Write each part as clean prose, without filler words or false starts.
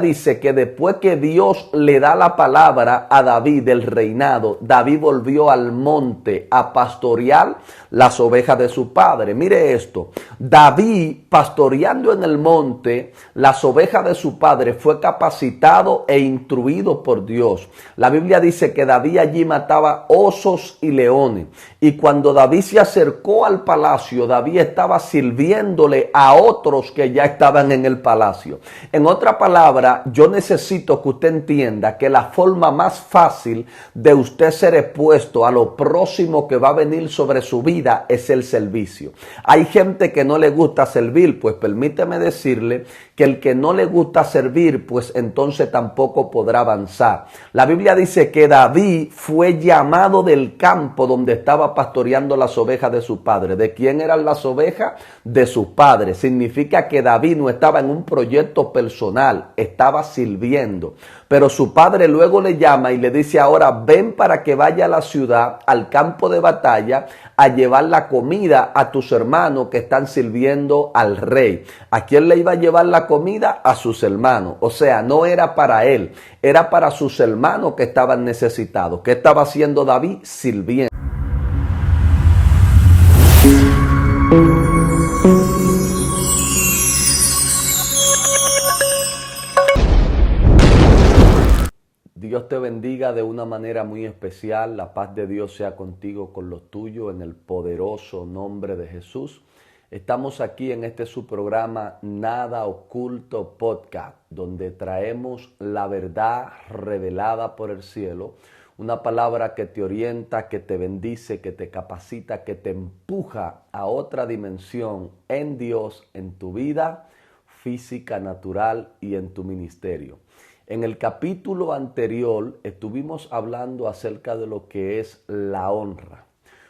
Dice que después que Dios le da la palabra a David del reinado, David volvió al monte a pastorear las ovejas de su padre. Mire esto, David pastoreando en el monte las ovejas de su padre fue capacitado e instruido por Dios. La Biblia dice que David allí mataba osos y leones, y cuando David se acercó al palacio, David estaba sirviéndole a otros que ya estaban en el palacio. En otra palabra, yo necesito que usted entienda que la forma más fácil de usted ser expuesto a lo próximo que va a venir sobre su vida es el servicio. Hay gente que no le gusta servir, pues permíteme decirle que el que no le gusta servir, pues entonces tampoco podrá avanzar. La Biblia dice que David fue llamado del campo donde estaba pastoreando las ovejas de su padre. ¿De quién eran las ovejas? De su padre. Significa que David no estaba en un proyecto personal, estaba sirviendo. Pero su padre luego le llama y le dice: ahora ven para que vaya a la ciudad, al campo de batalla, a llevar la comida a tus hermanos que están sirviendo al rey. ¿A quién le iba a llevar la comida? A sus hermanos. O sea, no era para él, era para sus hermanos que estaban necesitados. ¿Qué estaba haciendo David? Sirviendo. Dios te bendiga de una manera muy especial. La paz de Dios sea contigo, con los tuyos, en el poderoso nombre de Jesús. Estamos aquí en este su programa Nada Oculto Podcast, donde traemos la verdad revelada por el cielo. Una palabra que te orienta, que te bendice, que te capacita, que te empuja a otra dimensión en Dios, en tu vida física, natural y en tu ministerio. En el capítulo anterior estuvimos hablando acerca de lo que es la honra.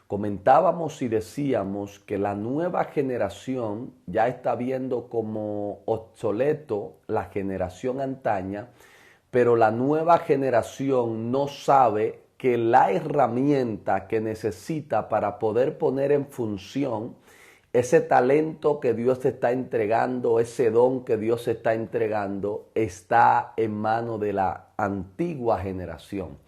Comentábamos y decíamos que la nueva generación ya está viendo como obsoleto la generación antaña, pero la nueva generación no sabe que la herramienta que necesita para poder poner en función ese talento que Dios te está entregando, ese don que Dios te está entregando, está en manos de la antigua generación.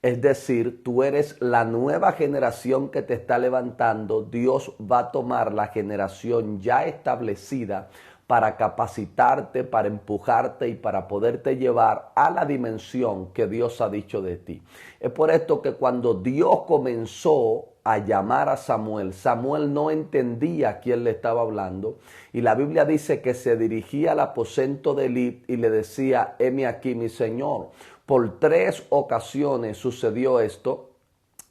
Es decir, tú eres la nueva generación que te está levantando. Dios va a tomar la generación ya establecida para capacitarte, para empujarte y para poderte llevar a la dimensión que Dios ha dicho de ti. Es por esto que cuando Dios comenzó a llamar a Samuel, Samuel no entendía a quién le estaba hablando, y la Biblia dice que se dirigía al aposento de Elí y le decía: heme aquí, mi señor. Por 3 ocasiones sucedió esto,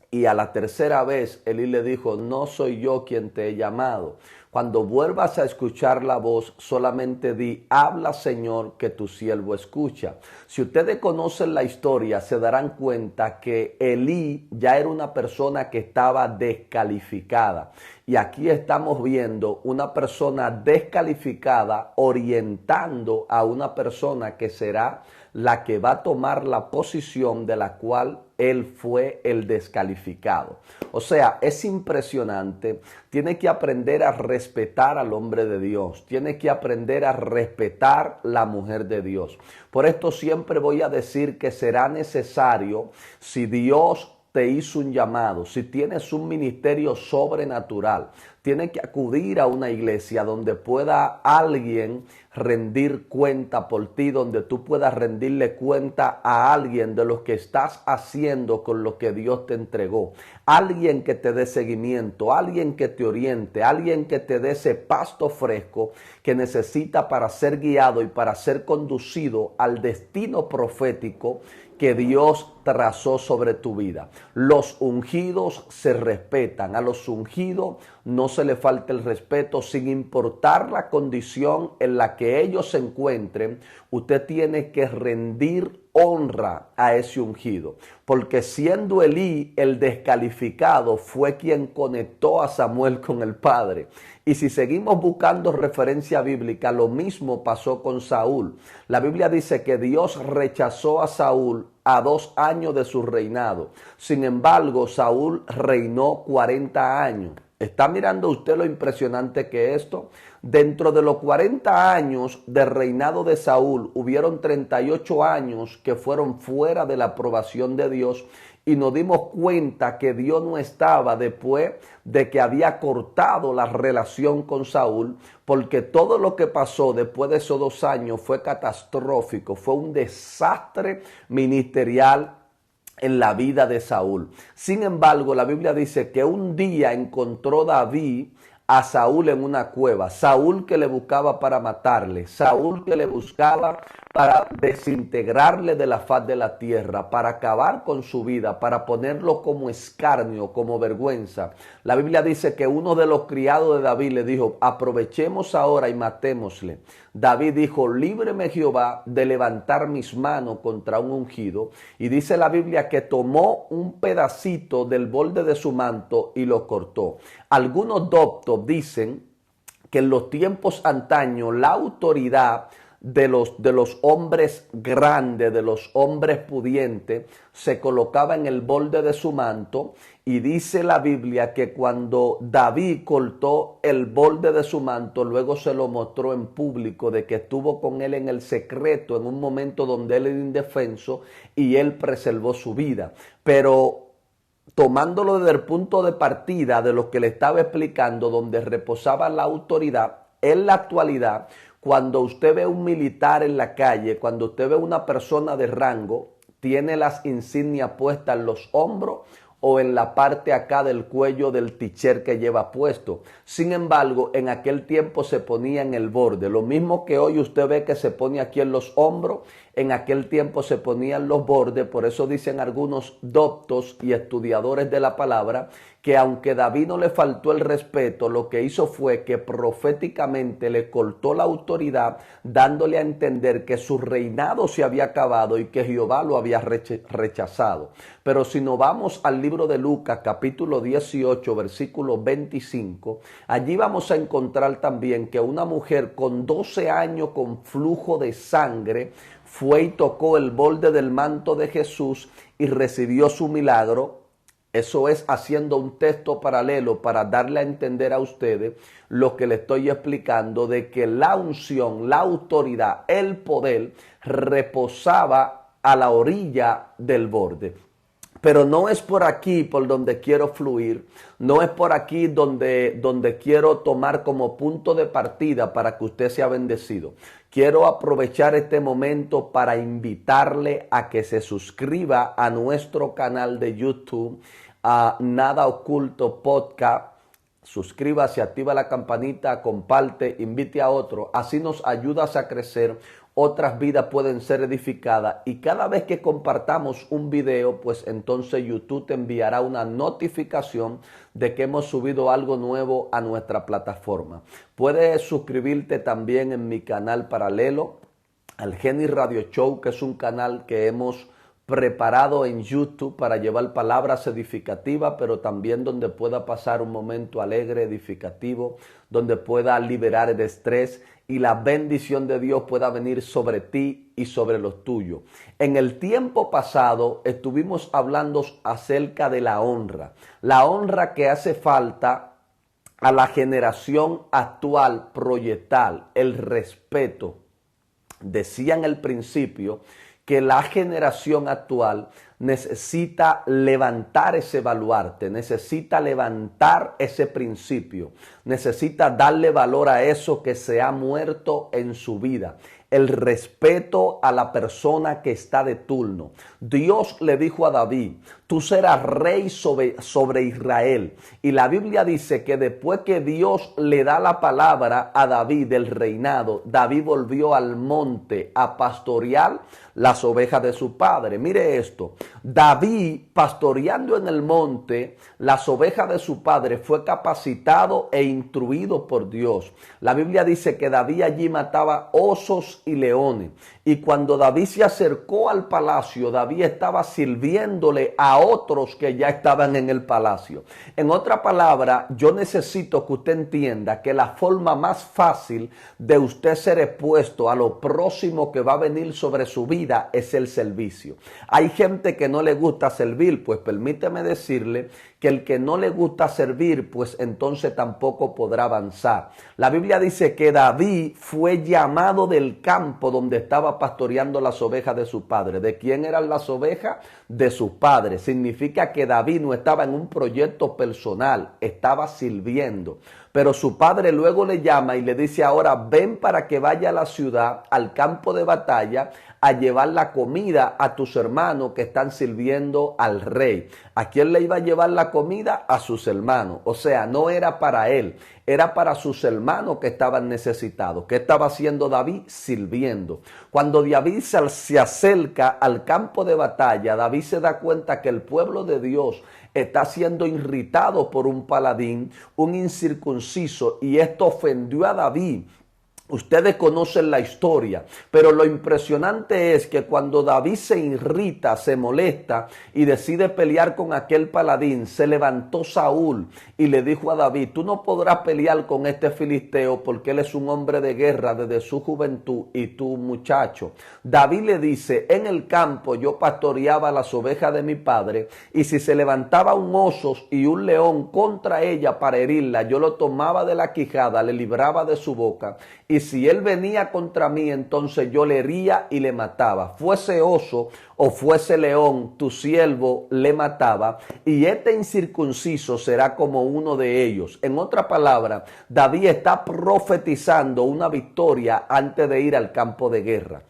y a la tercera vez Elí le dijo: no soy yo quien te he llamado. Cuando vuelvas a escuchar la voz, solamente di: habla, Señor, que tu siervo escucha. Si ustedes conocen la historia, se darán cuenta que Elí ya era una persona que estaba descalificada. Y aquí estamos viendo una persona descalificada orientando a una persona que será la que va a tomar la posición de la cual él fue el descalificado. O sea, es impresionante. Tiene que aprender a respetar al hombre de Dios. Tiene que aprender a respetar la mujer de Dios. Por esto siempre voy a decir que será necesario, si Dios te hizo un llamado, si tienes un ministerio sobrenatural, tienes que acudir a una iglesia donde pueda alguien rendir cuenta por ti, donde tú puedas rendirle cuenta a alguien de lo que estás haciendo con lo que Dios te entregó. Alguien que te dé seguimiento, alguien que te oriente, alguien que te dé ese pasto fresco que necesita para ser guiado y para ser conducido al destino profético que Dios trazó sobre tu vida. Los ungidos se respetan. A los ungidos no se le falta el respeto, sin importar la condición en la que ellos se encuentren. Usted tiene que rendir honra a ese ungido, porque siendo Elí el descalificado, fue quien conectó a Samuel con el Padre. Y si seguimos buscando referencia bíblica, lo mismo pasó con Saúl. La Biblia dice que Dios rechazó a Saúl a 2 años de su reinado. Sin embargo, Saúl reinó 40 años. ¿Está mirando usted lo impresionante que es esto? Dentro de los 40 años de reinado de Saúl, hubieron 38 años que fueron fuera de la aprobación de Dios, y nos dimos cuenta que Dios no estaba después de que había cortado la relación con Saúl, porque todo lo que pasó después de esos 2 años fue catastrófico, fue un desastre ministerial en la vida de Saúl. Sin embargo, la Biblia dice que un día encontró David a Saúl en una cueva, Saúl que le buscaba para matarle, Saúl que le buscaba para desintegrarle de la faz de la tierra, para acabar con su vida, para ponerlo como escarnio, como vergüenza. La Biblia dice que uno de los criados de David le dijo: aprovechemos ahora y matémosle. David dijo: líbreme Jehová de levantar mis manos contra un ungido. Y dice la Biblia que tomó un pedacito del borde de su manto y lo cortó. Algunos doctos dicen que en los tiempos antaños la autoridad de los hombres grandes, de los hombres pudientes, se colocaba en el borde de su manto, y dice la Biblia que cuando David cortó el borde de su manto, luego se lo mostró en público, de que estuvo con él en el secreto en un momento donde él era indefenso y él preservó su vida. Pero tomándolo desde el punto de partida de lo que le estaba explicando, donde reposaba la autoridad, en la actualidad, cuando usted ve un militar en la calle, cuando usted ve una persona de rango, tiene las insignias puestas en los hombros o en la parte acá del cuello del t-shirt que lleva puesto. Sin embargo, en aquel tiempo se ponía en el borde. Lo mismo que hoy usted ve que se pone aquí en los hombros, en aquel tiempo se ponían los bordes. Por eso dicen algunos doctos y estudiadores de la palabra que aunque David no le faltó el respeto, lo que hizo fue que proféticamente le cortó la autoridad, dándole a entender que su reinado se había acabado y que Jehová lo había rechazado. Pero si nos vamos al libro de Lucas, capítulo 18, versículo 25, allí vamos a encontrar también que una mujer con 12 años con flujo de sangre fue y tocó el borde del manto de Jesús y recibió su milagro. Eso es haciendo un texto paralelo para darle a entender a ustedes lo que le estoy explicando, de que la unción, la autoridad, el poder reposaba a la orilla del borde. Pero no es por aquí por donde quiero fluir, no es por aquí donde quiero tomar como punto de partida para que usted sea bendecido. Quiero aprovechar este momento para invitarle a que se suscriba a nuestro canal de YouTube, a Nada Oculto Podcast. Suscríbase, activa la campanita, comparte, invite a otro. Así nos ayudas a crecer. Otras vidas pueden ser edificadas, y cada vez que compartamos un video, pues entonces YouTube te enviará una notificación de que hemos subido algo nuevo a nuestra plataforma. Puedes suscribirte también en mi canal paralelo, al Geni Radio Show, que es un canal que hemos preparado en YouTube para llevar palabras edificativas, pero también donde pueda pasar un momento alegre, edificativo, donde pueda liberar el estrés y la bendición de Dios pueda venir sobre ti y sobre los tuyos. En el tiempo pasado estuvimos hablando acerca de la honra que hace falta a la generación actual proyectar, el respeto. Decía en el principio que la generación actual necesita levantar ese baluarte, necesita levantar ese principio, necesita darle valor a eso que se ha muerto en su vida. El respeto a la persona que está de turno. Dios le dijo a David: tú serás rey sobre Israel. Y la Biblia dice que después que Dios le da la palabra a David del reinado, David volvió al monte a pastorear las ovejas de su padre. Mire esto, David pastoreando en el monte las ovejas de su padre fue capacitado e instruido por Dios. La Biblia dice que David allí mataba osos y leones. Y cuando David se acercó al palacio, David estaba sirviéndole a otros que ya estaban en el palacio. En otra palabra, yo necesito que usted entienda que la forma más fácil de usted ser expuesto a lo próximo que va a venir sobre su vida es el servicio. Hay gente que no le gusta servir, pues permíteme decirle que el que no le gusta servir, pues entonces tampoco podrá avanzar. La Biblia dice que David fue llamado del campo donde estaba pastoreando las ovejas de su padre. ¿De quién eran las ovejas? De su padre. Significa que David no estaba en un proyecto personal, estaba sirviendo. Pero su padre luego le llama y le dice: ahora ven para que vaya a la ciudad, al campo de batalla, a llevar la comida a tus hermanos que están sirviendo al rey. ¿A quién le iba a llevar la comida? A sus hermanos. O sea, no era para él, era para sus hermanos que estaban necesitados. ¿Qué estaba haciendo David? Sirviendo. Cuando David se acerca al campo de batalla, David se da cuenta que el pueblo de Dios está siendo irritado por un paladín, un incircunciso, y esto ofendió a David. Ustedes conocen la historia, pero lo impresionante es que cuando David se irrita, se molesta y decide pelear con aquel paladín, se levantó Saúl y le dijo a David: tú no podrás pelear con este filisteo porque él es un hombre de guerra desde su juventud y tú muchacho. David le dice: en el campo yo pastoreaba las ovejas de mi padre, y si se levantaba un oso y un león contra ella para herirla, yo lo tomaba de la quijada, le libraba de su boca, y si él venía contra mí, entonces yo le hería y le mataba. Fuese oso o fuese león, tu siervo le mataba, y este incircunciso será como uno de ellos. En otra palabra, David está profetizando una victoria antes de ir al campo de guerra.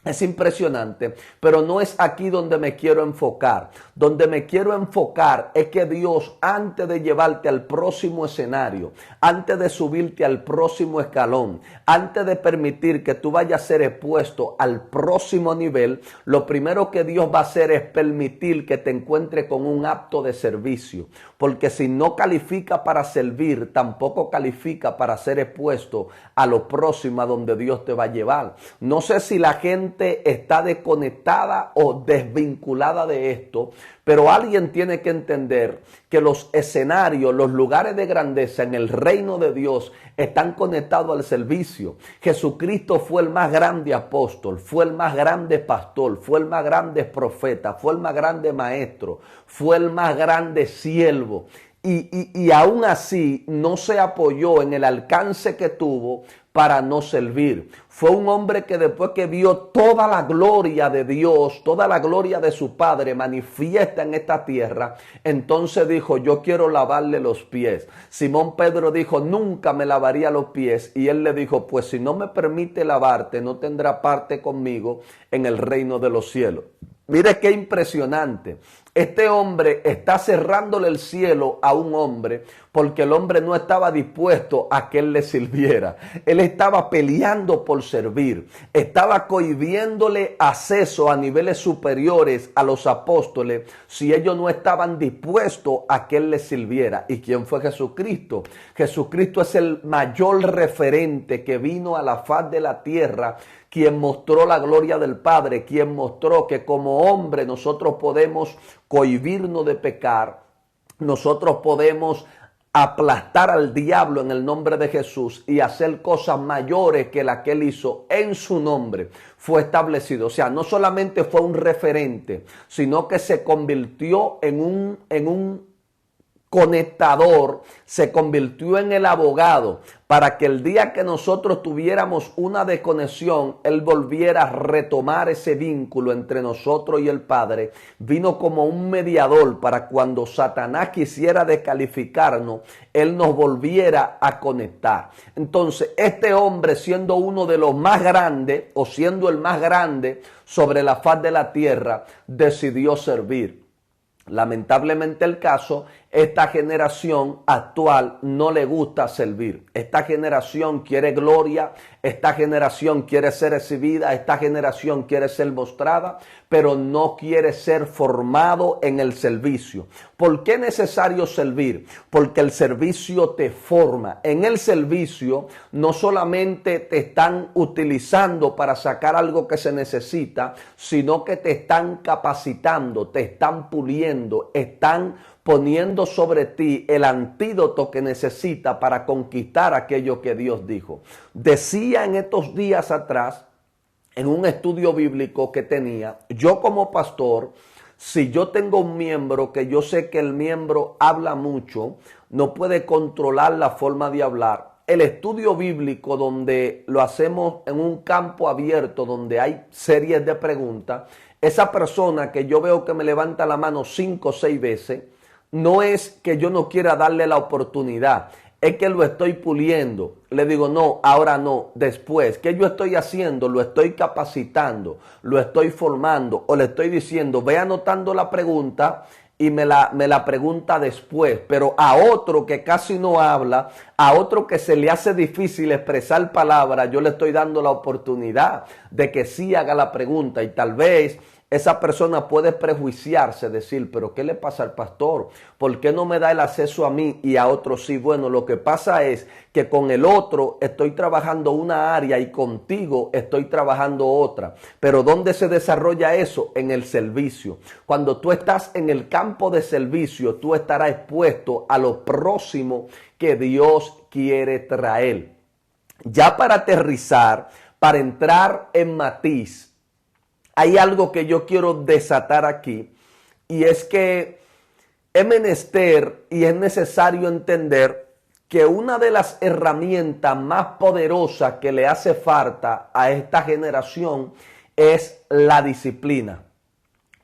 Es impresionante, pero no es aquí donde me quiero enfocar. Donde me quiero enfocar es que Dios, antes de llevarte al próximo escenario, antes de subirte al próximo escalón, antes de permitir que tú vayas a ser expuesto al próximo nivel, lo primero que Dios va a hacer es permitir que te encuentres con un acto de servicio. Porque si no califica para servir, tampoco califica para ser expuesto a lo próximo a donde Dios te va a llevar. No sé si la gente está desconectada o desvinculada de esto, pero alguien tiene que entender que los escenarios, los lugares de grandeza en el reino de Dios están conectados al servicio. Jesucristo fue el más grande apóstol, fue el más grande pastor, fue el más grande profeta, fue el más grande maestro, fue el más grande siervo. Y aún así no se apoyó en el alcance que tuvo para no servir. Fue un hombre que después que vio toda la gloria de Dios, toda la gloria de su Padre manifiesta en esta tierra, entonces dijo: yo quiero lavarle los pies. Simón Pedro dijo: nunca me lavaría los pies. Y él le dijo: pues si no me permite lavarte, no tendrá parte conmigo en el reino de los cielos. Mire qué impresionante. Este hombre está cerrándole el cielo a un hombre porque el hombre no estaba dispuesto a que él le sirviera. Él estaba peleando por servir. Estaba cohibiéndole acceso a niveles superiores a los apóstoles si ellos no estaban dispuestos a que él les sirviera. ¿Y quién fue Jesucristo? Jesucristo es el mayor referente que vino a la faz de la tierra, quien mostró la gloria del Padre, quien mostró que como hombre nosotros podemos cohibirnos de pecar, nosotros podemos aplastar al diablo en el nombre de Jesús y hacer cosas mayores que las que él hizo en su nombre. Fue establecido. O sea, no solamente fue un referente, sino que se convirtió en un conectador, se convirtió en el abogado para que el día que nosotros tuviéramos una desconexión, él volviera a retomar ese vínculo entre nosotros y el Padre. Vino como un mediador para cuando Satanás quisiera descalificarnos, él nos volviera a conectar. Entonces, este hombre, siendo uno de los más grandes o siendo el más grande sobre la faz de la tierra, decidió servir. Lamentablemente el caso, esta generación actual no le gusta servir. Esta generación quiere gloria, esta generación quiere ser exhibida, esta generación quiere ser mostrada, pero no quiere ser formado en el servicio. ¿Por qué es necesario servir? Porque el servicio te forma. En el servicio no solamente te están utilizando para sacar algo que se necesita, sino que te están capacitando, te están puliendo, están poniendo sobre ti el antídoto que necesita para conquistar aquello que Dios dijo. Decía en estos días atrás, en un estudio bíblico que tenía, yo como pastor Si yo tengo un miembro que yo sé que el miembro habla mucho, no puede controlar la forma de hablar, el estudio bíblico, donde lo hacemos en un campo abierto, donde hay series de preguntas, esa persona que yo veo que me levanta la mano 5 o 6 veces, no es que yo no quiera darle la oportunidad, es que lo estoy puliendo. Le digo, no, ahora no, después. ¿Qué yo estoy haciendo? Lo estoy capacitando, lo estoy formando, o le estoy diciendo, ve anotando la pregunta y me la pregunta después. Pero a otro que casi no habla, a otro que se le hace difícil expresar palabras, yo le estoy dando la oportunidad de que sí haga la pregunta. Y tal vez esa persona puede prejuiciarse, decir, pero ¿qué le pasa al pastor? ¿Por qué no me da el acceso a mí y a otros sí? Bueno, lo que pasa es que con el otro estoy trabajando una área y contigo estoy trabajando otra. Pero ¿dónde se desarrolla eso? En el servicio. Cuando tú estás en el campo de servicio, tú estarás expuesto a lo próximo que Dios quiere traer. Ya para aterrizar, para entrar en matiz, hay algo que yo quiero desatar aquí, y es que es menester y es necesario entender que una de las herramientas más poderosas que le hace falta a esta generación es la disciplina.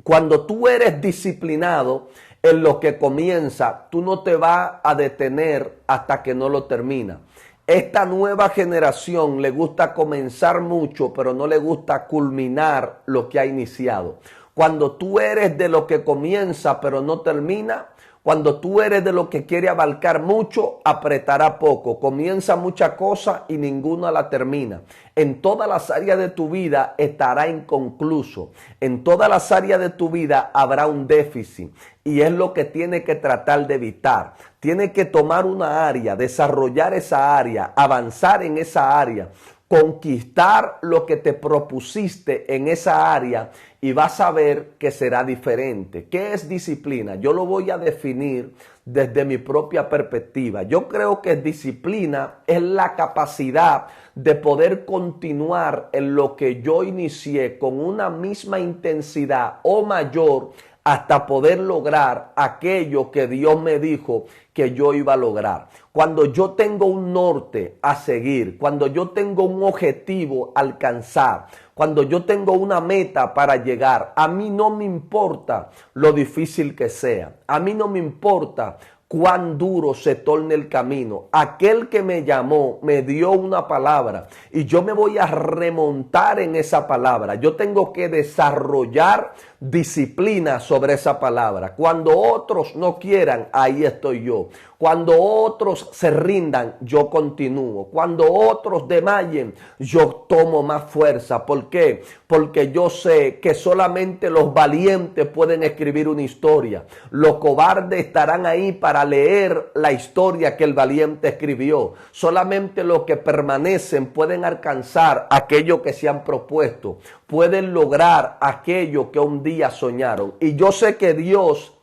Cuando tú eres disciplinado en lo que comienza, tú no te vas a detener hasta que no lo termina. Esta nueva generación le gusta comenzar mucho, pero no le gusta culminar lo que ha iniciado. Cuando tú eres de lo que comienza, pero no termina, cuando tú eres de lo que quiere abarcar mucho, apretará poco. Comienza mucha cosa y ninguna la termina. En todas las áreas de tu vida estará inconcluso. En todas las áreas de tu vida habrá un déficit. Y es lo que tiene que tratar de evitar. Tiene que tomar una área, desarrollar esa área, avanzar en esa área, conquistar lo que te propusiste en esa área, y vas a ver que será diferente. ¿Qué es disciplina? Yo lo voy a definir desde mi propia perspectiva. Yo creo que disciplina es la capacidad de poder continuar en lo que yo inicié con una misma intensidad o mayor, hasta poder lograr aquello que Dios me dijo que yo iba a lograr. Cuando yo tengo un norte a seguir, cuando yo tengo un objetivo a alcanzar, cuando yo tengo una meta para llegar, a mí no me importa lo difícil que sea, a mí no me importa cuán duro se torne el camino. Aquel que me llamó me dio una palabra y yo me voy a remontar en esa palabra. Yo tengo que desarrollar disciplina sobre esa palabra. Cuando otros no quieran, ahí estoy yo. Cuando otros se rindan, yo continúo. Cuando otros desmayen, yo tomo más fuerza. ¿Por qué? Porque yo sé que solamente los valientes pueden escribir una historia. Los cobardes estarán ahí para leer la historia que el valiente escribió. Solamente los que permanecen pueden alcanzar aquello que se han propuesto. Pueden lograr aquello que un día soñaron. Y yo sé que Dios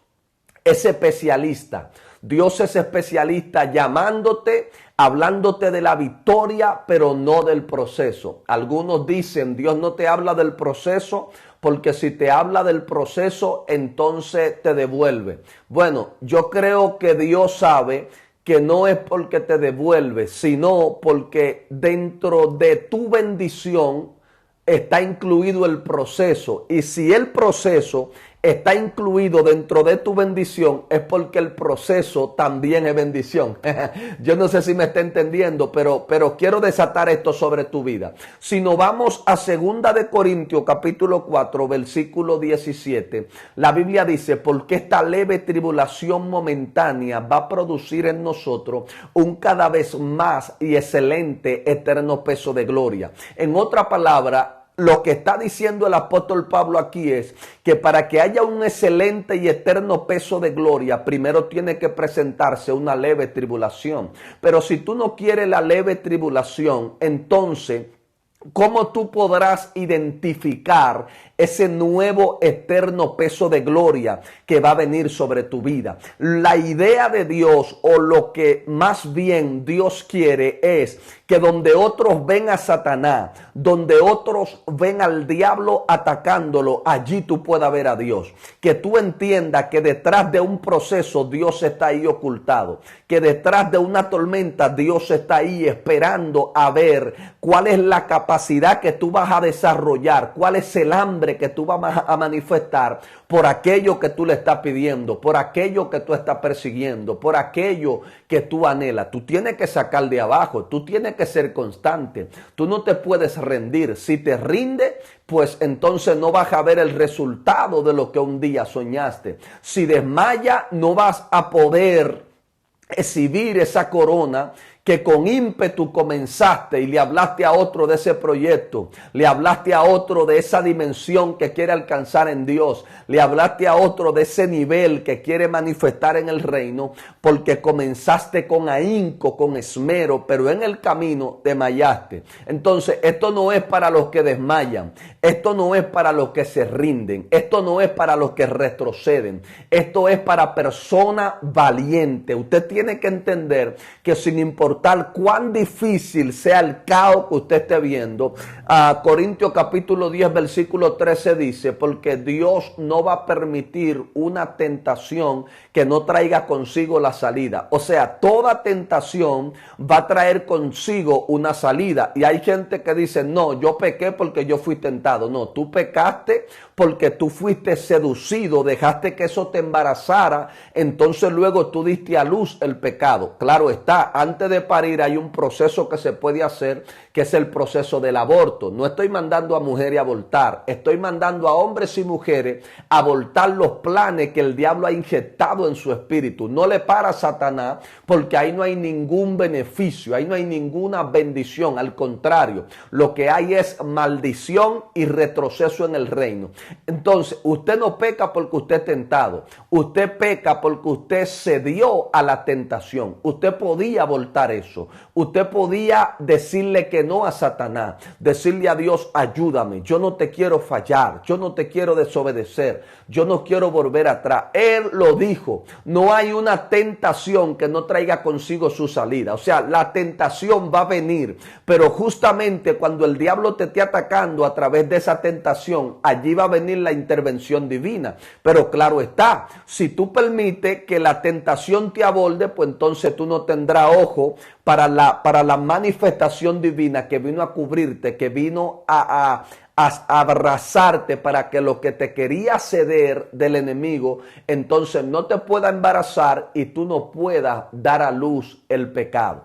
es especialista. Dios es especialista llamándote, hablándote de la victoria, pero no del proceso. Algunos dicen, Dios no te habla del proceso, porque si te habla del proceso, entonces te devuelve. Bueno, yo creo que Dios sabe que no es porque te devuelve, sino porque dentro de tu bendición está incluido el proceso. Y si el proceso está incluido dentro de tu bendición, es porque el proceso también es bendición. Yo no sé si me está entendiendo, pero quiero desatar esto sobre tu vida. Si nos vamos a 2 de Corintios capítulo 4, versículo 17, la Biblia dice, porque esta leve tribulación momentánea va a producir en nosotros un cada vez más y excelente eterno peso de gloria. En otra palabra, lo que está diciendo el apóstol Pablo aquí es que para que haya un excelente y eterno peso de gloria, primero tiene que presentarse una leve tribulación. Pero si tú no quieres la leve tribulación, entonces ¿Cómo tú podrás identificar ese nuevo eterno peso de gloria que va a venir sobre tu vida? La idea de Dios, o lo que más bien Dios quiere, es que donde otros ven a Satanás, donde otros ven al diablo atacándolo, allí tú puedas ver a Dios. Que tú entiendas que detrás de un proceso Dios está ahí ocultado, que detrás de una tormenta Dios está ahí esperando a ver cuál es la capacidad que tú vas a desarrollar, cuál es el hambre que tú vas a manifestar por aquello que tú le estás pidiendo, por aquello que tú estás persiguiendo, por aquello que tú anhelas. Tú tienes que sacar de abajo, tú tienes que ser constante, tú no te puedes rendir. Si te rindes, pues entonces no vas a ver el resultado de lo que un día soñaste. Si desmaya, no vas a poder exhibir esa corona que con ímpetu comenzaste y le hablaste a otro de ese proyecto, le hablaste a otro de esa dimensión que quiere alcanzar en Dios, le hablaste a otro de ese nivel que quiere manifestar en el reino, porque comenzaste con ahínco, con esmero, pero en el camino desmayaste. Entonces, esto no es para los que desmayan, esto no es para los que se rinden, esto no es para los que retroceden, esto es para personas valientes. Usted tiene que entender que sin importar cuán difícil sea el caos que usted esté viendo, Corintios capítulo 10 versículo 13 dice, porque Dios no va a permitir una tentación que no traiga consigo la salida. O sea, toda tentación va a traer consigo una salida. Y hay gente que dice, no, yo pequé porque yo fui tentado. No, tú pecaste porque tú fuiste seducido, dejaste que eso te embarazara, entonces luego tú diste a luz el pecado. Claro está, antes de parir hay un proceso que se puede hacer, que es el proceso del aborto. No estoy mandando a mujeres a abortar, estoy mandando a hombres y mujeres a abortar los planes que el diablo ha inyectado en su espíritu. No le para a Satanás, porque ahí no hay ningún beneficio, ahí no hay ninguna bendición. Al contrario, lo que hay es maldición y retroceso en el reino. Entonces, usted no peca porque usted es tentado. Usted peca porque usted cedió a la tentación. Usted podía abortar eso. Usted podía decirle que no a Satanás. Decirle a Dios, ayúdame. Yo no te quiero fallar. Yo no te quiero desobedecer. Yo no quiero volver atrás. Él lo dijo. No hay una tentación que no traiga consigo su salida. O sea, la tentación va a venir. Pero justamente cuando el diablo te esté atacando a través de esa tentación, allí va a venir la intervención divina. Pero claro está, si tú permites que la tentación te aborde, pues entonces tú no tendrás ojo para la manifestación divina que vino a cubrirte, que vino a abrazarte, para que lo que te quería ceder del enemigo, entonces no te pueda embarazar y tú no puedas dar a luz el pecado.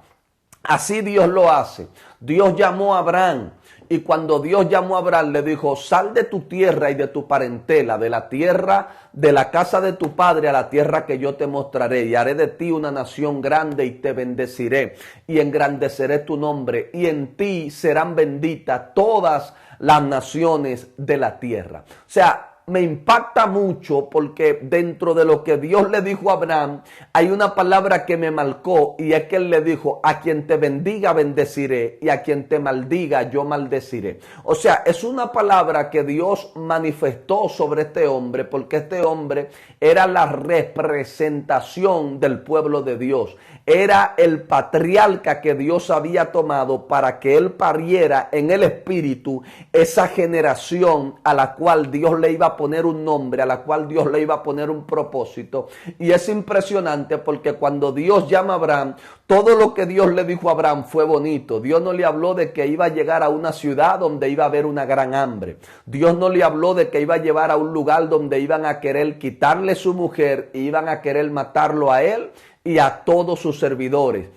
Así Dios lo hace. Dios llamó a Abraham. Y cuando Dios llamó a Abraham, le dijo, sal de tu tierra y de tu parentela, de la tierra, de la casa de tu padre, a la tierra que yo te mostraré. Y haré de ti una nación grande y te bendeciré y engrandeceré tu nombre. Y en ti serán benditas todas las naciones de la tierra. O sea, me impacta mucho porque dentro de lo que Dios le dijo a Abraham, hay una palabra que me marcó, y es que él le dijo, a quien te bendiga bendeciré y a quien te maldiga yo maldeciré. O sea, es una palabra que Dios manifestó sobre este hombre, porque este hombre era la representación del pueblo de Dios. Era el patriarca que Dios había tomado para que él pariera en el espíritu esa generación a la cual Dios le iba a poner un nombre, a la cual Dios le iba a poner un propósito. Y es impresionante porque cuando Dios llama a Abraham, todo lo que Dios le dijo a Abraham fue bonito. Dios no le habló de que iba a llegar a una ciudad donde iba a haber una gran hambre. Dios no le habló de que iba a llevar a un lugar donde iban a querer quitarle su mujer y iban a querer matarlo a él y a todos sus servidores.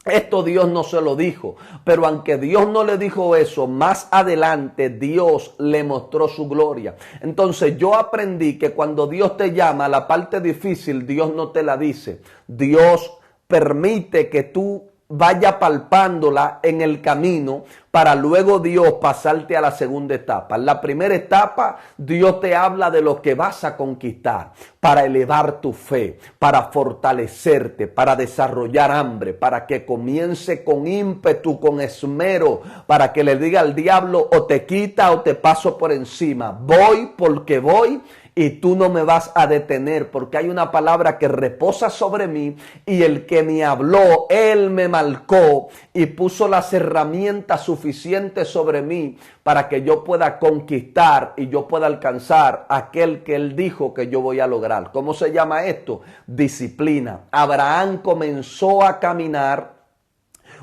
Esto Dios no se lo dijo, pero aunque Dios no le dijo eso, más adelante Dios le mostró su gloria. Entonces yo aprendí que cuando Dios te llama, la parte difícil Dios no te la dice. Dios permite que tú vaya palpándola en el camino para luego Dios pasarte a la segunda etapa. En la primera etapa, Dios te habla de lo que vas a conquistar para elevar tu fe, para fortalecerte, para desarrollar hambre, para que comience con ímpetu, con esmero, para que le diga al diablo: o te quita o te paso por encima. Voy porque voy y tú no me vas a detener, porque hay una palabra que reposa sobre mí, y el que me habló, él me marcó y puso las herramientas suficientes sobre mí para que yo pueda conquistar y yo pueda alcanzar aquel que él dijo que yo voy a lograr. ¿Cómo se llama esto? Disciplina. Abraham comenzó a caminar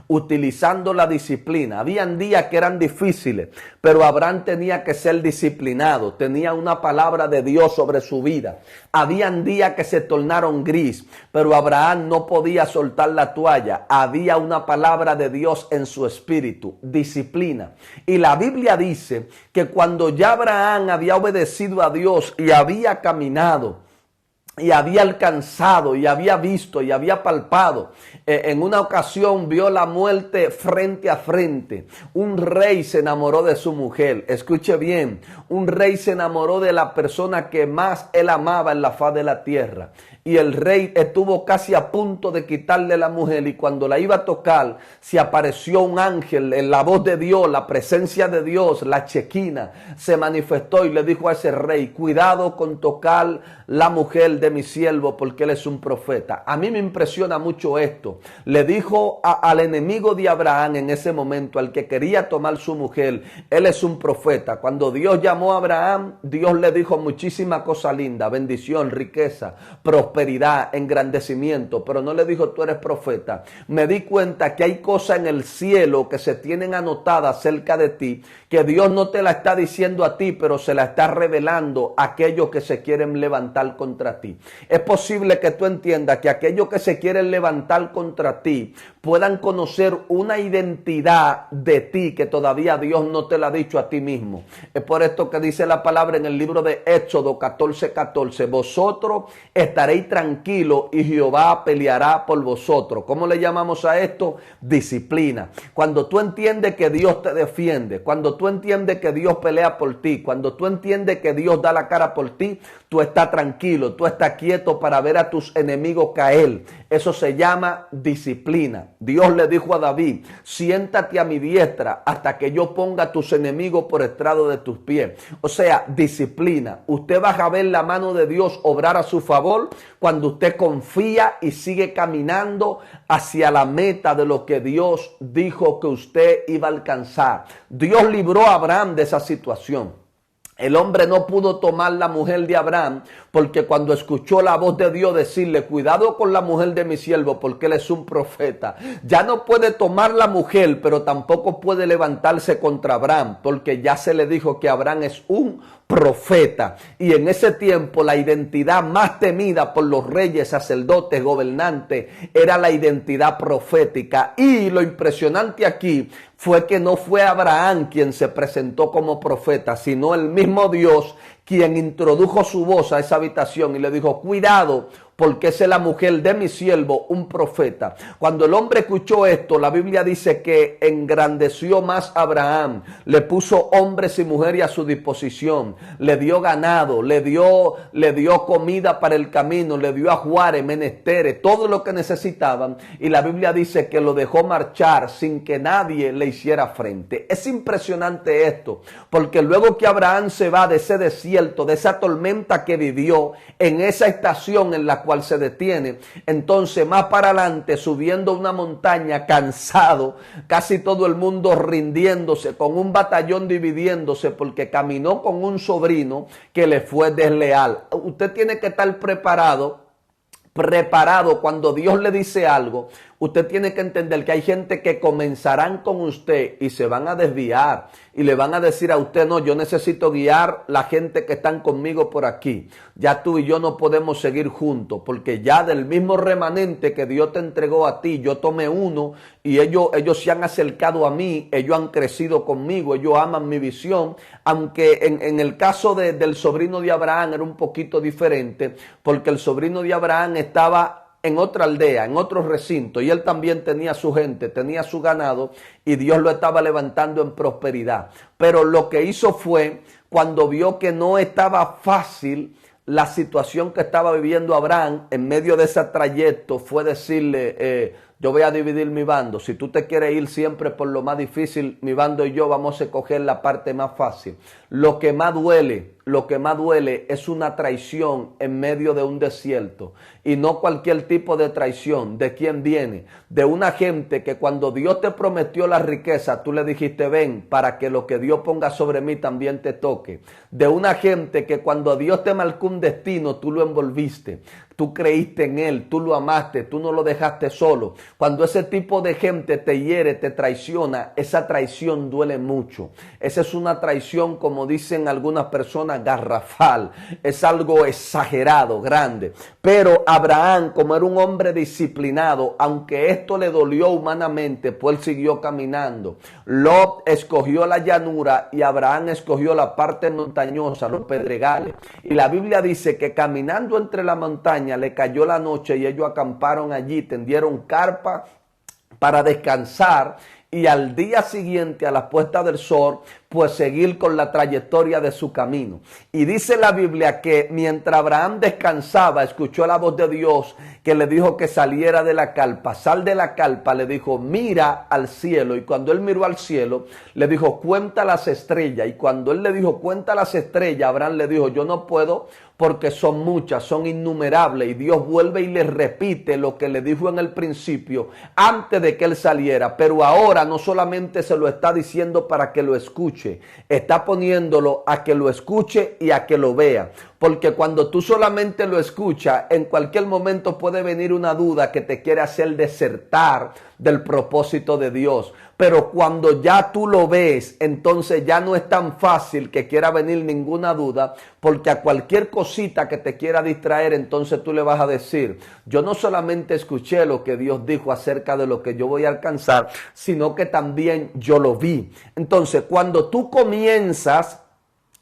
utilizando la disciplina. Habían días que eran difíciles, pero Abraham tenía que ser disciplinado. Tenía una palabra de Dios sobre su vida. Habían días que se tornaron gris, pero Abraham no podía soltar la toalla. Había una palabra de Dios en su espíritu, disciplina. Y la Biblia dice que cuando ya Abraham había obedecido a Dios y había caminado, y había alcanzado, y había visto, y había palpado. En una ocasión vio la muerte frente a frente. Un rey se enamoró de su mujer. Escuche bien, un rey se enamoró de la persona que más él amaba en la faz de la tierra. Y el rey estuvo casi a punto de quitarle la mujer, y cuando la iba a tocar, se apareció un ángel, en la voz de Dios, la presencia de Dios, la chequina, se manifestó y le dijo a ese rey: cuidado con tocar la mujer de mi siervo, porque él es un profeta. A mí me impresiona mucho esto. Le dijo al enemigo de Abraham en ese momento, al que quería tomar su mujer: él es un profeta. Cuando Dios llamó a Abraham, Dios le dijo muchísimas cosas lindas: bendición, riqueza, prosperidad, engrandecimiento, pero no le dijo: tú eres profeta. Me di cuenta que hay cosas en el cielo que se tienen anotadas acerca de ti, que Dios no te la está diciendo a ti, pero se la está revelando a aquellos que se quieren levantar contra ti. Es posible que tú entiendas que aquellos que se quieren levantar contra ti puedan conocer una identidad de ti que todavía Dios no te la ha dicho a ti mismo. Es por esto que dice la palabra en el libro de Éxodo 14:14: vosotros estaréis tranquilos y Jehová peleará por vosotros. ¿Cómo le llamamos a esto? Disciplina. Cuando tú entiendes que Dios te defiende, cuando tú entiendes que Dios pelea por ti, cuando tú entiendes que Dios da la cara por ti, tú estás tranquilo, tú estás quieto para ver a tus enemigos caer. Eso se llama disciplina. Dios le dijo a David: siéntate a mi diestra hasta que yo ponga a tus enemigos por estrado de tus pies. O sea, disciplina. Usted va a ver la mano de Dios obrar a su favor cuando usted confía y sigue caminando hacia la meta de lo que Dios dijo que usted iba a alcanzar. Dios libró a Abraham de esa situación. El hombre no pudo tomar la mujer de Abraham porque cuando escuchó la voz de Dios decirle: cuidado con la mujer de mi siervo porque él es un profeta, ya no puede tomar la mujer, pero tampoco puede levantarse contra Abraham porque ya se le dijo que Abraham es un profeta. Y en ese tiempo la identidad más temida por los reyes, sacerdotes, gobernantes era la identidad profética. Y lo impresionante aquí fue que no fue Abraham quien se presentó como profeta, sino el mismo Dios quien introdujo su voz a esa habitación y le dijo: cuidado, porque esa es la mujer de mi siervo, un profeta. Cuando el hombre escuchó esto, la Biblia dice que engrandeció más a Abraham, le puso hombres y mujeres a su disposición, le dio ganado, le dio comida para el camino, le dio ajuares, menesteres, todo lo que necesitaban, y la Biblia dice que lo dejó marchar sin que nadie le hiciera frente. Es impresionante esto, porque luego que Abraham se va de ese desierto, de esa tormenta que vivió, en esa estación en la cual se detiene, entonces más para adelante, subiendo una montaña cansado, casi todo el mundo rindiéndose, con un batallón dividiéndose porque caminó con un sobrino que le fue desleal. Usted tiene que estar preparado cuando Dios le dice algo. Usted tiene que entender que hay gente que comenzarán con usted y se van a desviar y le van a decir a usted: no, yo necesito guiar la gente que están conmigo por aquí. Ya tú y yo no podemos seguir juntos porque ya del mismo remanente que Dios te entregó a ti, yo tomé uno y ellos se han acercado a mí, ellos han crecido conmigo, ellos aman mi visión. Aunque en el caso del sobrino de Abraham era un poquito diferente porque el sobrino de Abraham estaba en otra aldea, en otro recinto, y él también tenía su gente, tenía su ganado, y Dios lo estaba levantando en prosperidad. Pero lo que hizo fue, cuando vio que no estaba fácil la situación que estaba viviendo Abraham, en medio de ese trayecto, fue decirle, yo voy a dividir mi bando. Si tú te quieres ir siempre por lo más difícil, mi bando y yo vamos a escoger la parte más fácil. Lo que más duele es una traición en medio de un desierto. Y no cualquier tipo de traición. ¿De quién viene? De una gente que cuando Dios te prometió la riqueza, tú le dijiste, ven, para que lo que Dios ponga sobre mí también te toque. De una gente que cuando Dios te marcó un destino, tú lo envolviste. Tú creíste en él, tú lo amaste, tú no lo dejaste solo. Cuando ese tipo de gente te hiere, te traiciona, esa traición duele mucho. Esa es una traición, como dicen algunas personas, garrafal. Es algo exagerado, grande. Pero Abraham, como era un hombre disciplinado, aunque esto le dolió humanamente, pues él siguió caminando. Lot escogió la llanura y Abraham escogió la parte montañosa, los pedregales. Y la Biblia dice que caminando entre la montaña, le cayó la noche y ellos acamparon allí, tendieron carpa para descansar y al día siguiente, a la puesta del sol, pues seguir con la trayectoria de su camino. Y dice la Biblia que mientras Abraham descansaba, escuchó la voz de Dios que le dijo que saliera de la carpa. Sal de la carpa, le dijo, mira al cielo. Y cuando él miró al cielo, le dijo, cuenta las estrellas. Y cuando él le dijo, cuenta las estrellas, Abraham le dijo, yo no puedo porque son muchas, son innumerables. Y Dios vuelve y le repite lo que le dijo en el principio, antes de que él saliera. Pero ahora no solamente se lo está diciendo para que lo escuche, está poniéndolo a que lo escuche y a que lo vea. Porque cuando tú solamente lo escuchas, en cualquier momento puede venir una duda que te quiere hacer desertar del propósito de Dios. Pero cuando ya tú lo ves, entonces ya no es tan fácil que quiera venir ninguna duda, porque a cualquier cosita que te quiera distraer, entonces tú le vas a decir, yo no solamente escuché lo que Dios dijo acerca de lo que yo voy a alcanzar, sino que también yo lo vi. Entonces, cuando tú comienzas,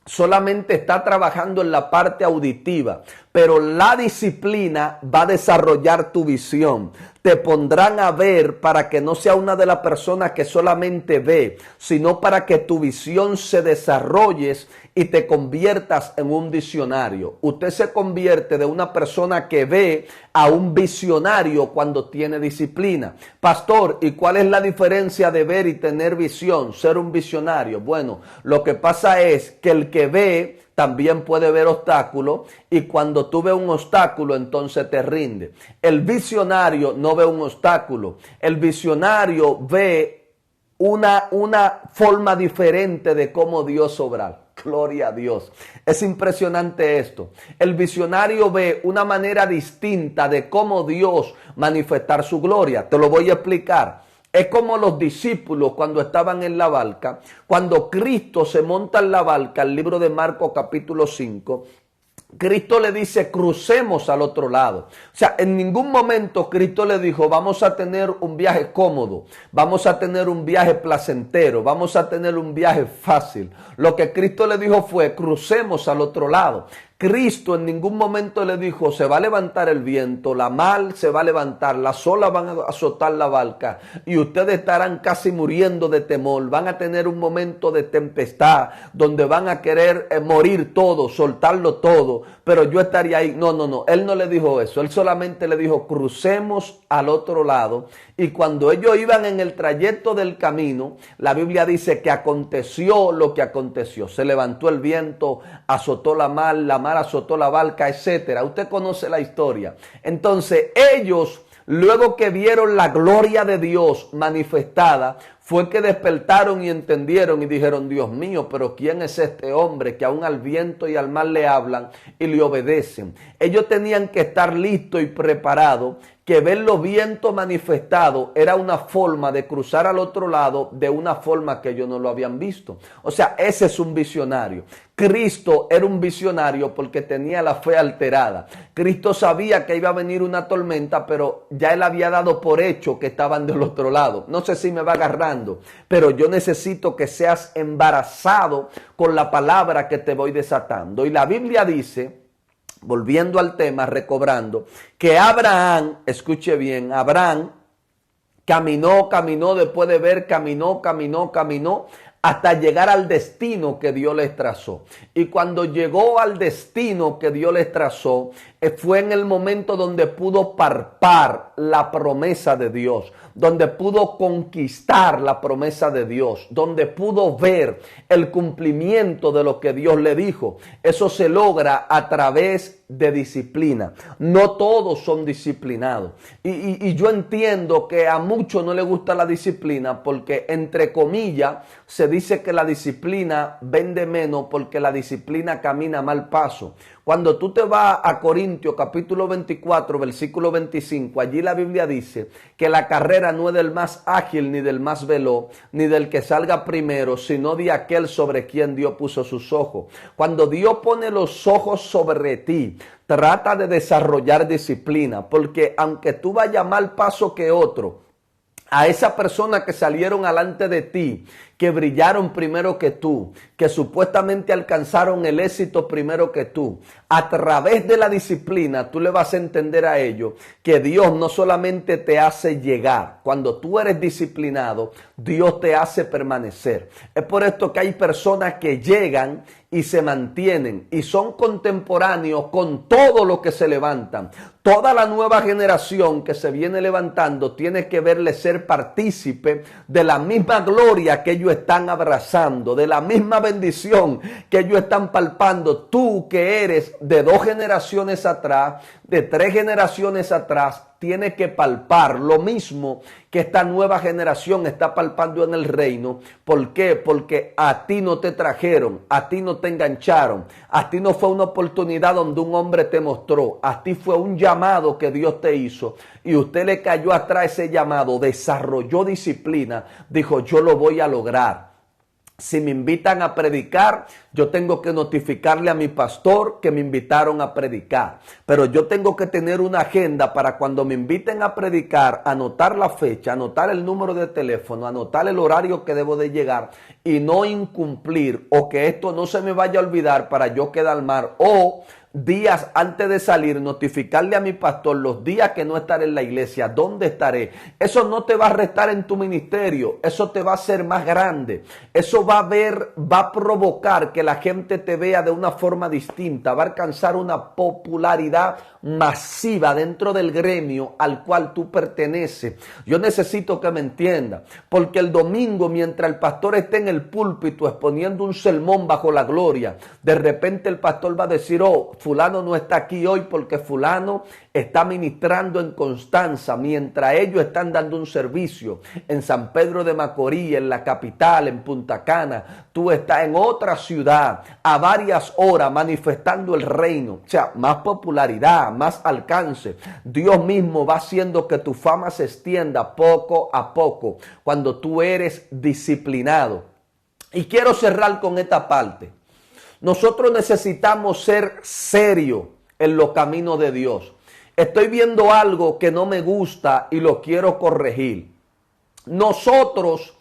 solamente está trabajando en la parte auditiva, pero la disciplina va a desarrollar tu visión. Te pondrán a ver para que no sea una de las personas que solamente ve, sino para que tu visión se desarrolle y te conviertas en un visionario. Usted se convierte de una persona que ve a un visionario cuando tiene disciplina. Pastor, ¿y cuál es la diferencia de ver y tener visión? Ser un visionario. Bueno, lo que pasa es que el que ve también puede ver obstáculos y cuando tú ves un obstáculo entonces te rinde. El visionario no ve un obstáculo. El visionario ve una forma diferente de cómo Dios obra. Gloria a Dios. Es impresionante esto. El visionario ve una manera distinta de cómo Dios manifestar su gloria. Te lo voy a explicar. Es como los discípulos cuando estaban en la barca, cuando Cristo se monta en la barca, el libro de Marcos capítulo 5, Cristo le dice, crucemos al otro lado. O sea, en ningún momento Cristo le dijo, vamos a tener un viaje cómodo, vamos a tener un viaje placentero, vamos a tener un viaje fácil. Lo que Cristo le dijo fue, crucemos al otro lado. Cristo en ningún momento le dijo, se va a levantar el viento, la mar se va a levantar, las olas van a azotar la barca y ustedes estarán casi muriendo de temor, van a tener un momento de tempestad donde van a querer morir todo, soltarlo todo, pero yo estaría ahí. No, él no le dijo eso, él solamente le dijo, crucemos al otro lado. Y cuando ellos iban en el trayecto del camino, la Biblia dice que aconteció lo que aconteció. Se levantó el viento, azotó la mar azotó la barca, etcétera. Usted conoce la historia. Entonces ellos, luego que vieron la gloria de Dios manifestada, fue que despertaron y entendieron y dijeron, Dios mío, pero ¿quién es este hombre que aún al viento y al mar le hablan y le obedecen? Ellos tenían que estar listos y preparados, que ver los vientos manifestados era una forma de cruzar al otro lado de una forma que ellos no lo habían visto. O sea, ese es un visionario. Cristo era un visionario porque tenía la fe alterada. Cristo sabía que iba a venir una tormenta, pero ya él había dado por hecho que estaban del otro lado. No sé si me va agarrando, pero yo necesito que seas embarazado con la palabra que te voy desatando. Y la Biblia dice volviendo al tema, recobrando, que Abraham, escuche bien, Abraham caminó después de ver, caminó, hasta llegar al destino que Dios les trazó. Y cuando llegó al destino que Dios les trazó, fue en el momento donde pudo palpar la promesa de Dios, donde pudo conquistar la promesa de Dios, donde pudo ver el cumplimiento de lo que Dios le dijo. Eso se logra a través de disciplina. No todos son disciplinados. Y yo entiendo que a muchos no les gusta la disciplina porque, entre comillas, se dice que la disciplina vende menos porque la disciplina camina mal paso. Cuando tú te vas a Corintios capítulo 24, versículo 25, allí la Biblia dice que la carrera no es del más ágil, ni del más veloz, ni del que salga primero, sino de aquel sobre quien Dios puso sus ojos. Cuando Dios pone los ojos sobre ti, trata de desarrollar disciplina, porque aunque tú vayas mal paso que otro, a esas personas que salieron alante de ti, que brillaron primero que tú, que supuestamente alcanzaron el éxito primero que tú, a través de la disciplina tú le vas a entender a ellos que Dios no solamente te hace llegar, cuando tú eres disciplinado, Dios te hace permanecer. Es por esto que hay personas que llegan y se mantienen y son contemporáneos con todo lo que se levantan. Toda la nueva generación que se viene levantando tiene que verle ser partícipe de la misma gloria que ellos están abrazando, de la misma bendición que ellos están palpando. Tú que eres de 2 generaciones atrás, de 3 generaciones atrás, tienes que palpar lo mismo que esta nueva generación está palpando en el reino. ¿Por qué? Porque a ti no te trajeron, a ti no te engancharon, a ti no fue una oportunidad donde un hombre te mostró, a ti fue un llamado que Dios te hizo y usted le cayó atrás ese llamado, desarrolló disciplina, dijo yo lo voy a lograr. Si me invitan a predicar, yo tengo que notificarle a mi pastor que me invitaron a predicar. Pero yo tengo que tener una agenda para cuando me inviten a predicar, anotar la fecha, anotar el número de teléfono, anotar el horario que debo de llegar y no incumplir, o que esto no se me vaya a olvidar para yo quedar mal, o días antes de salir, notificarle a mi pastor los días que no estaré en la iglesia, dónde estaré. Eso no te va a restar en tu ministerio, eso te va a hacer más grande. Eso va a provocar que la gente te vea de una forma distinta, va a alcanzar una popularidad masiva dentro del gremio al cual tú perteneces. Yo necesito que me entienda, porque el domingo, mientras el pastor esté en el púlpito exponiendo un sermón bajo la gloria, de repente el pastor va a decir, oh, fulano no está aquí hoy porque fulano está ministrando en Constanza, mientras ellos están dando un servicio en San Pedro de Macorís, en la capital, en Punta Cana. Tú estás en otra ciudad a varias horas manifestando el reino. O sea, más popularidad, más alcance. Dios mismo va haciendo que tu fama se extienda poco a poco cuando tú eres disciplinado. Y quiero cerrar con esta parte. Nosotros necesitamos ser serios en los caminos de Dios. Estoy viendo algo que no me gusta y lo quiero corregir. Nosotros,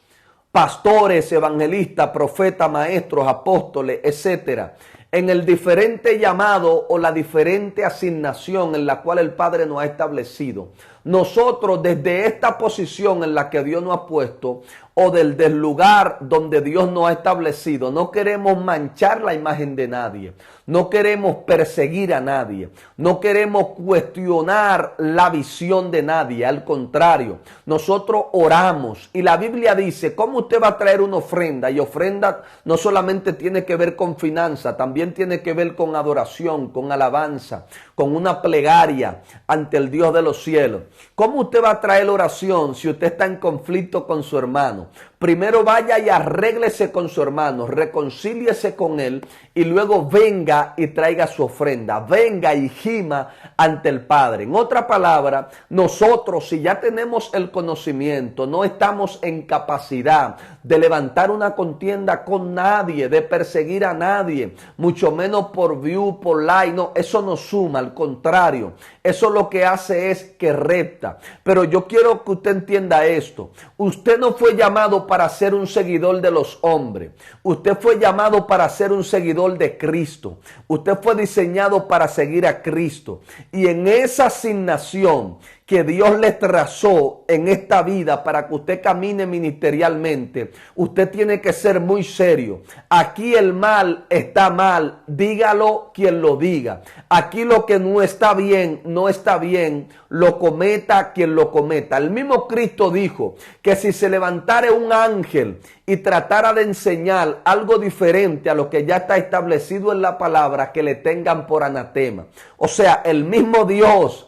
pastores, evangelistas, profetas, maestros, apóstoles, etcétera, en el diferente llamado o la diferente asignación en la cual el Padre nos ha establecido, nosotros desde esta posición en la que Dios nos ha puesto o del lugar donde Dios nos ha establecido, no queremos manchar la imagen de nadie, no queremos perseguir a nadie, no queremos cuestionar la visión de nadie, al contrario, nosotros oramos y la Biblia dice, ¿cómo usted va a traer una ofrenda? Y ofrenda no solamente tiene que ver con finanzas, también tiene que ver con adoración, con alabanza, con una plegaria ante el Dios de los cielos. ¿Cómo usted va a traer oración si usted está en conflicto con su hermano? Primero vaya y arréglese con su hermano, reconcíliese con él y luego venga y traiga su ofrenda. Venga y gima ante el Padre. En otra palabra, nosotros si ya tenemos el conocimiento, no estamos en capacidad de levantar una contienda con nadie, de perseguir a nadie, mucho menos por view, por like, no, eso no suma, al contrario, eso lo que hace es que correcta. Pero yo quiero que usted entienda esto. Usted no fue llamado para ser un seguidor de los hombres. Usted fue llamado para ser un seguidor de Cristo. Usted fue diseñado para seguir a Cristo. Y en esa asignación que Dios le trazó en esta vida para que usted camine ministerialmente, usted tiene que ser muy serio. Aquí el mal está mal, dígalo quien lo diga. Aquí lo que no está bien, no está bien, lo cometa quien lo cometa. El mismo Cristo dijo que si se levantara un ángel y tratara de enseñar algo diferente a lo que ya está establecido en la palabra, que le tengan por anatema. O sea, el mismo Dios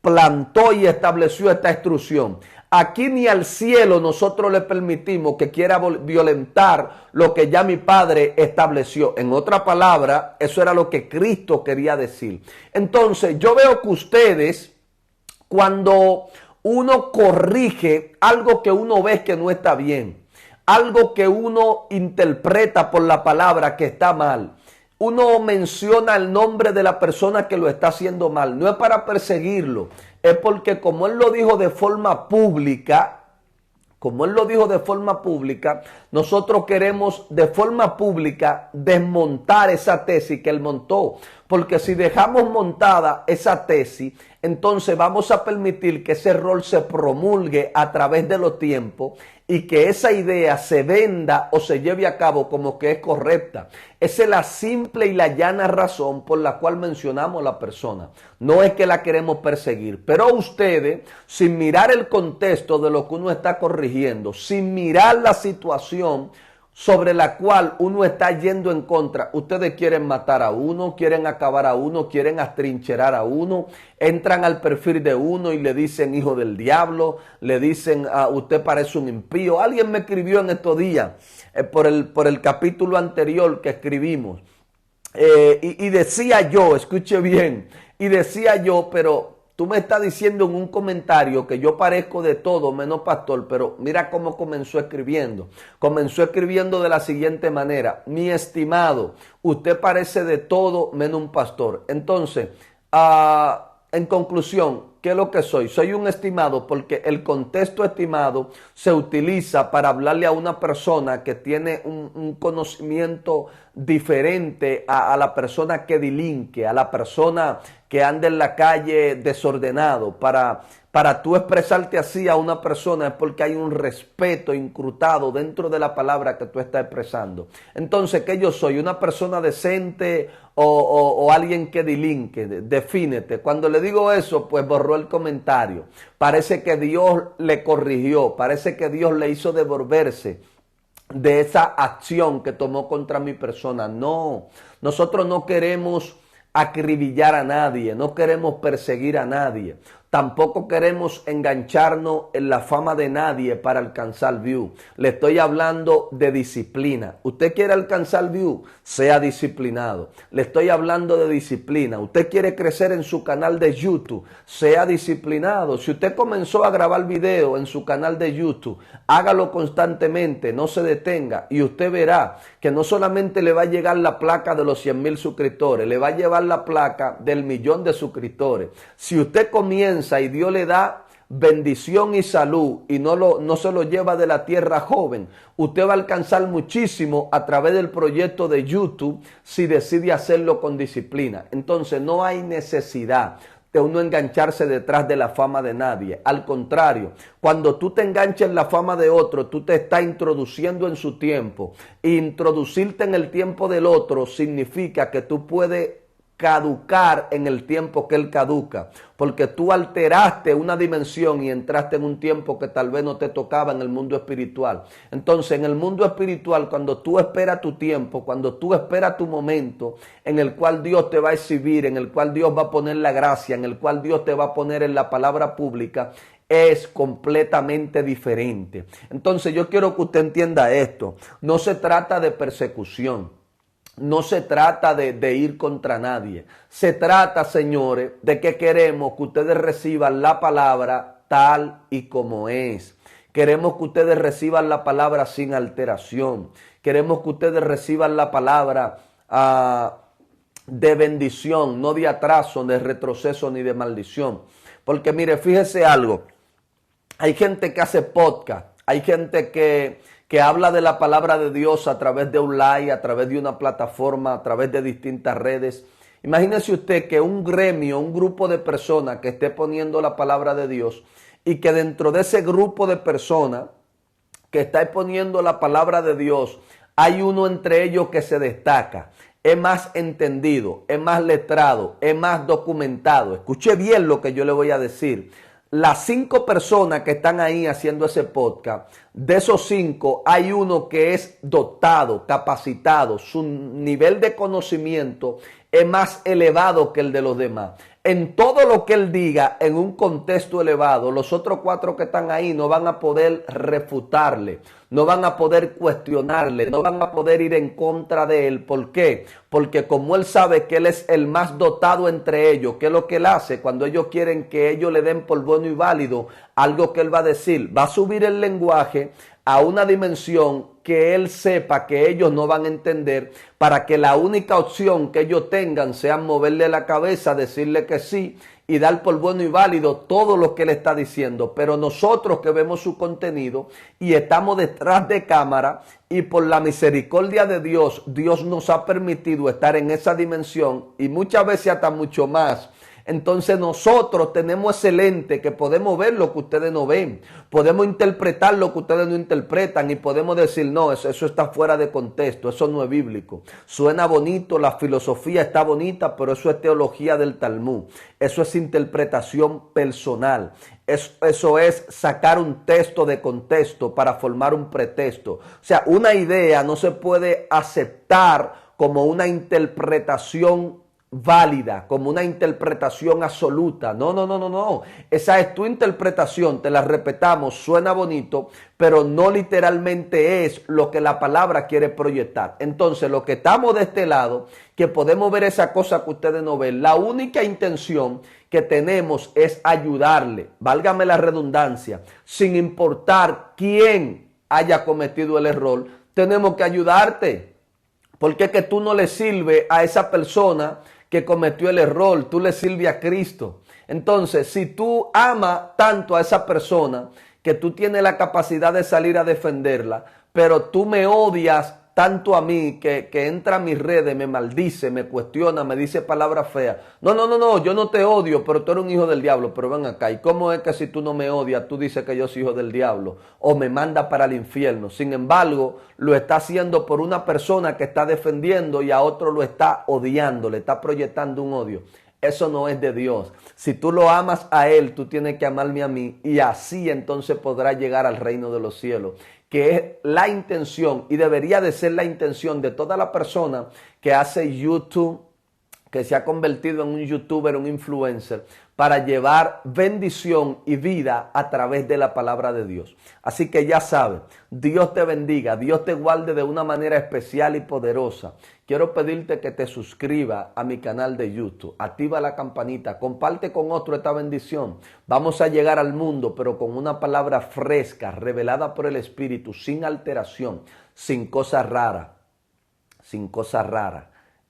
plantó y estableció esta instrucción. Aquí ni al cielo nosotros le permitimos que quiera violentar lo que ya mi Padre estableció. En otra palabra, eso era lo que Cristo quería decir. Entonces, yo veo que ustedes, cuando uno corrige algo que uno ve que no está bien, algo que uno interpreta por la palabra que está mal, uno menciona el nombre de la persona que lo está haciendo mal. No es para perseguirlo, es porque como él lo dijo de forma pública, nosotros queremos de forma pública desmontar esa tesis que él montó. Porque si dejamos montada esa tesis, entonces vamos a permitir que ese error se promulgue a través de los tiempos y que esa idea se venda o se lleve a cabo como que es correcta. Esa es la simple y la llana razón por la cual mencionamos a la persona. No es que la queremos perseguir, pero ustedes, sin mirar el contexto de lo que uno está corrigiendo, sin mirar la situación sobre la cual uno está yendo en contra, ustedes quieren matar a uno, quieren acabar a uno, quieren atrincherar a uno, entran al perfil de uno y le dicen hijo del diablo, le dicen usted parece un impío. Alguien me escribió en estos días por el capítulo anterior que escribimos y decía yo, escuche bien, y decía yo, pero tú me estás diciendo en un comentario que yo parezco de todo menos pastor, pero mira cómo comenzó escribiendo. Comenzó escribiendo de la siguiente manera: mi estimado, usted parece de todo menos un pastor. Entonces, en conclusión, ¿qué es lo que soy? Soy un estimado porque el contexto estimado se utiliza para hablarle a una persona que tiene un conocimiento diferente a la persona que delinque, a la persona que anda en la calle desordenado. Para tú expresarte así a una persona es porque hay un respeto incrustado dentro de la palabra que tú estás expresando. Entonces, ¿qué yo soy? ¿Una persona decente o alguien que delinque? Defínete. Cuando le digo eso, pues borró el comentario. Parece que Dios le corrigió, parece que Dios le hizo devolverse de esa acción que tomó contra mi persona. No, nosotros no queremos acribillar a nadie, no queremos perseguir a nadie. Tampoco queremos engancharnos en la fama de nadie para alcanzar view. Le estoy hablando de disciplina. Usted quiere alcanzar view, sea disciplinado. Le estoy hablando de disciplina. Usted quiere crecer en su canal de YouTube, sea disciplinado. Si usted comenzó a grabar video en su canal de YouTube, hágalo constantemente, no se detenga y usted verá que no solamente le va a llegar la placa de los 100,000 suscriptores, le va a llevar la placa del 1,000,000 de suscriptores. Si usted comienza y Dios le da bendición y salud y no se lo lleva de la tierra joven, usted va a alcanzar muchísimo a través del proyecto de YouTube si decide hacerlo con disciplina. Entonces no hay necesidad de uno engancharse detrás de la fama de nadie. Al contrario, cuando tú te enganches en la fama de otro, tú te estás introduciendo en su tiempo. Introducirte en el tiempo del otro significa que tú puedes caducar en el tiempo que él caduca, porque tú alteraste una dimensión y entraste en un tiempo que tal vez no te tocaba en el mundo espiritual. Entonces, en el mundo espiritual, cuando tú esperas tu tiempo, cuando tú esperas tu momento en el cual Dios te va a exhibir, en el cual Dios va a poner la gracia, en el cual Dios te va a poner en la palabra pública, es completamente diferente. Entonces, yo quiero que usted entienda esto. No se trata de persecución. No se trata de ir contra nadie. Se trata, señores, de que queremos que ustedes reciban la palabra tal y como es. Queremos que ustedes reciban la palabra sin alteración. Queremos que ustedes reciban la palabra de bendición, no de atraso, de retroceso ni de maldición. Porque mire, fíjese algo. Hay gente que hace podcast, hay gente que habla de la palabra de Dios a través de un live, a través de una plataforma, a través de distintas redes. Imagínese usted que un gremio, un grupo de personas que esté poniendo la palabra de Dios y que dentro de ese grupo de personas que está exponiendo la palabra de Dios, hay uno entre ellos que se destaca, es más entendido, es más letrado, es más documentado. Escuche bien lo que yo le voy a decir. Las 5 personas que están ahí haciendo ese podcast, de esos 5 hay uno que es dotado, capacitado, su nivel de conocimiento es más elevado que el de los demás. En todo lo que él diga en un contexto elevado, los otros 4 que están ahí no van a poder refutarle, no van a poder cuestionarle, no van a poder ir en contra de él. ¿Por qué? Porque como él sabe que él es el más dotado entre ellos, ¿qué es lo que él hace? Cuando ellos quieren que ellos le den por bueno y válido algo que él va a decir, va a subir el lenguaje a una dimensión que él sepa que ellos no van a entender, para que la única opción que ellos tengan sea moverle la cabeza, decirle que sí y dar por bueno y válido todo lo que él está diciendo. Pero nosotros que vemos su contenido y estamos detrás de cámara, y por la misericordia de Dios, Dios nos ha permitido estar en esa dimensión y muchas veces hasta mucho más. Entonces nosotros tenemos ese lente que podemos ver lo que ustedes no ven, podemos interpretar lo que ustedes no interpretan y podemos decir, no, eso está fuera de contexto, eso no es bíblico. Suena bonito, la filosofía está bonita, pero eso es teología del Talmud, eso es interpretación personal, eso es sacar un texto de contexto para formar un pretexto. O sea, una idea no se puede aceptar como una interpretación válida, como una interpretación absoluta. No. Esa es tu interpretación, te la respetamos, suena bonito, pero no literalmente es lo que la palabra quiere proyectar. Entonces, lo que estamos de este lado, que podemos ver esa cosa que ustedes no ven, la única intención que tenemos es ayudarle, válgame la redundancia, sin importar quién haya cometido el error, tenemos que ayudarte. Porque es que tú no le sirves a esa persona que cometió el error, tú le sirves a Cristo. Entonces, si tú amas tanto a esa persona que tú tienes la capacidad de salir a defenderla, pero tú me odias tanto a mí que entra a mis redes, me maldice, me cuestiona, me dice palabras feas. No, yo no te odio, pero tú eres un hijo del diablo. Pero ven acá, ¿y cómo es que si tú no me odias, tú dices que yo soy hijo del diablo? O me manda para el infierno. Sin embargo, lo está haciendo por una persona que está defendiendo y a otro lo está odiando, le está proyectando un odio. Eso no es de Dios. Si tú lo amas a Él, tú tienes que amarme a mí, y así entonces podrás llegar al reino de los cielos, que es la intención y debería de ser la intención de toda la persona que hace YouTube, que se ha convertido en un youtuber, un influencer, para llevar bendición y vida a través de la palabra de Dios. Así que ya sabes, Dios te bendiga, Dios te guarde de una manera especial y poderosa. Quiero pedirte que te suscribas a mi canal de YouTube, activa la campanita, comparte con otro esta bendición. Vamos a llegar al mundo, pero con una palabra fresca, revelada por el Espíritu, sin alteración, sin cosas raras,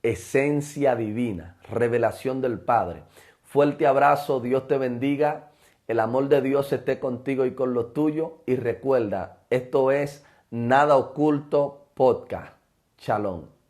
esencia divina, revelación del Padre. Fuerte abrazo, Dios te bendiga, el amor de Dios esté contigo y con los tuyos. Y recuerda, esto es Nada Oculto Podcast. Shalom.